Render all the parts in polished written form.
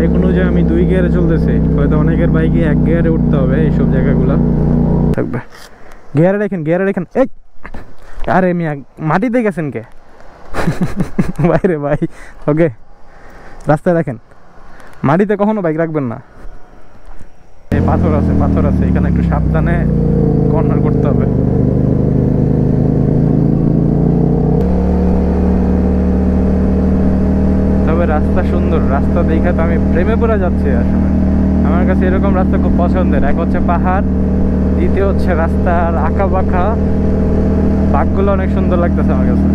Bike অনুযায়ী আমি 2 গিয়ারে চলতেছি, হয়তো অনেকের বাইকে 1 গিয়ারে উঠতে হবে এইসব জায়গাগুলো থাকবে। গিয়ারে দেখেন এই আরে মিয়া মাটিতে গেছেন কে বাইরে ভাই। ওকে রাস্তায় দেখেন, মাটিতে কখনো বাইক রাখবেন না। এই পাথর আছে, এখানে একটু সাবধানে কর্নার করতে হবে। তবে রাস্তা সুন্দর, রাস্তা দেখে তো আমি প্রেমে পড়ে যাচ্ছি। আসলে আমার কাছে এরকম রাস্তা খুব পছন্দের। এক হচ্ছে পাহাড়, দ্বিতীয় হচ্ছে রাস্তার আঁকা বাঁকা বাঁকগুলো অনেক সুন্দর লাগতেছে আমার কাছে।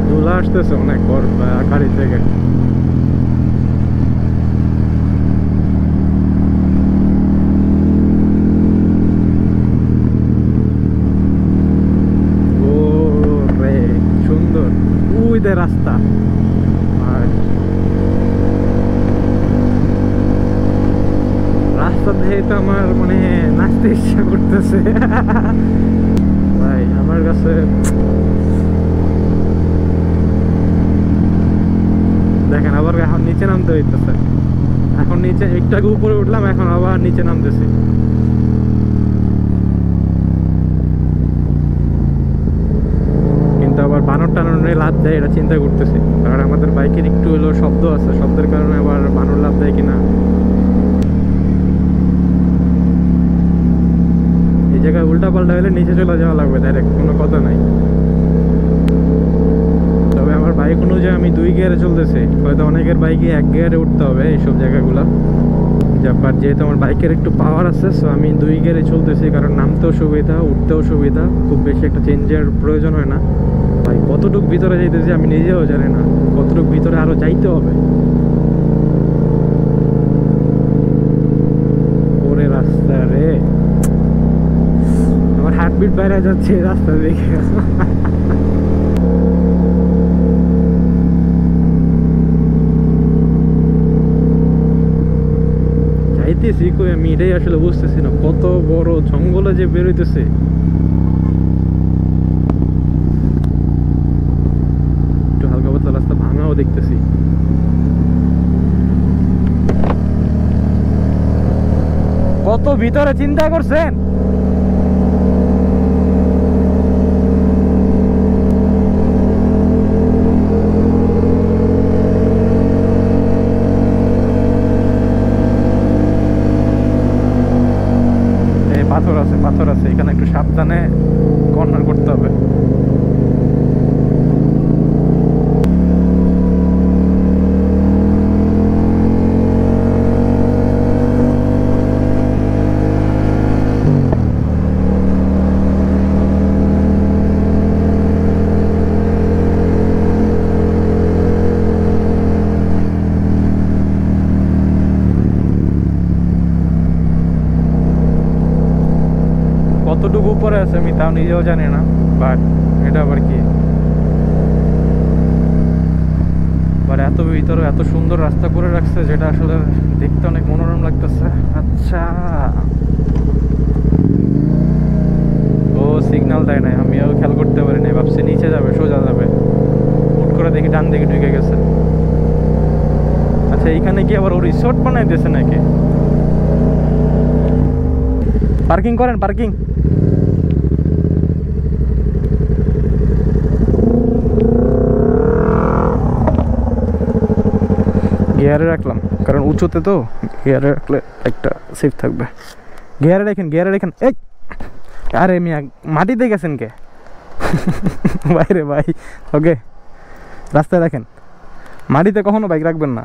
ধুলা আসতেছে অনেক গাড়ি থেকে। রাস্তা রাস্তা দেখে তো আমার মানে নাচতে ইচ্ছা করতেছে ভাই। আমার কাছে দেখেন আবার এখন নিচে নামতে হইতেছে। এখন নিচে একটু আগে উপরে উঠলাম, এখন আবার নিচে নামতেছি। আবার বানর টানর লাভ দেয় এটা চিন্তা করতেছি, কারণ আমাদের বাইকের একটু হলো শব্দ আছে, শব্দের কারণে আবার বানর লাভ দেয় কিনা। এই জায়গায় উল্টা পাল্টা হলে নিচে চলে যাওয়া লাগবে ডাইরেক্ট, কোনো কথা নাই। তবে আমার বাইক অনুযায়ী আমি 2 গিয়ারে চলতেছি, হয়তো অনেকের বাইকে 1 গিয়ারে উঠতে হবে এইসব জায়গাগুলো। বাট যেহেতু আমার বাইকের একটু পাওয়ার আছে, সো আমি 2 গিয়ারে চলতেছি, কারণ নামতেও সুবিধা, উঠতেও সুবিধা, খুব বেশি একটা চেঞ্জের প্রয়োজন হয় না। ভাই কতটুক ভিতরে যাইতেছি আমি নিজেও জানি না, কতটুক ভিতরে আরো যাইতে হবে। ওরে রাস্তা রে, আমার হার্টবিট বাইরে যাচ্ছে রাস্তা দেখে। যাইতেছি কই আমি এটাই আসলে বুঝতেছি না, কত বড় জঙ্গলে যে বেরোইতেছে। রাস্তা ভাঙাও দেখতেছি। কত ভিতরে চিন্তা করছেন? এই পাথর আছে, এখানে একটু সাবধানে কর্নার করতে হবে। কতটুকু উপরে আছে আমি তাও নিজেও জানি না, বাট এটা আবার কি, এত ভিতরে এত সুন্দর রাস্তা করে রাখছে যেটা আসলে দেখতে অনেক মনোরম লাগতেছে। আচ্ছা ও সিগন্যাল দেয় নাই, আমিও খেয়াল করতে পারি নাই, ভাবছি নিচে যাবে, সোজা যাবে, হুট করে দেখি ডান দিকে ঢুকে গেছে। আচ্ছা এইখানে কি আবার ও রিসোর্ট বানাই দিয়েছে নাকি? পার্কিং করেন, পার্কিং। গিয়ারে রাখলাম কারণ উঁচুতে তো, গিয়ারে রাখলে একটা সেফ থাকবে। গিয়ারে দেখেন এই আরে মিয়া মাটিতে গেছেন কে বাইরে ভাই। ওকে রাস্তায় দেখেন, মাটিতে কখনো বাইক রাখবেন না।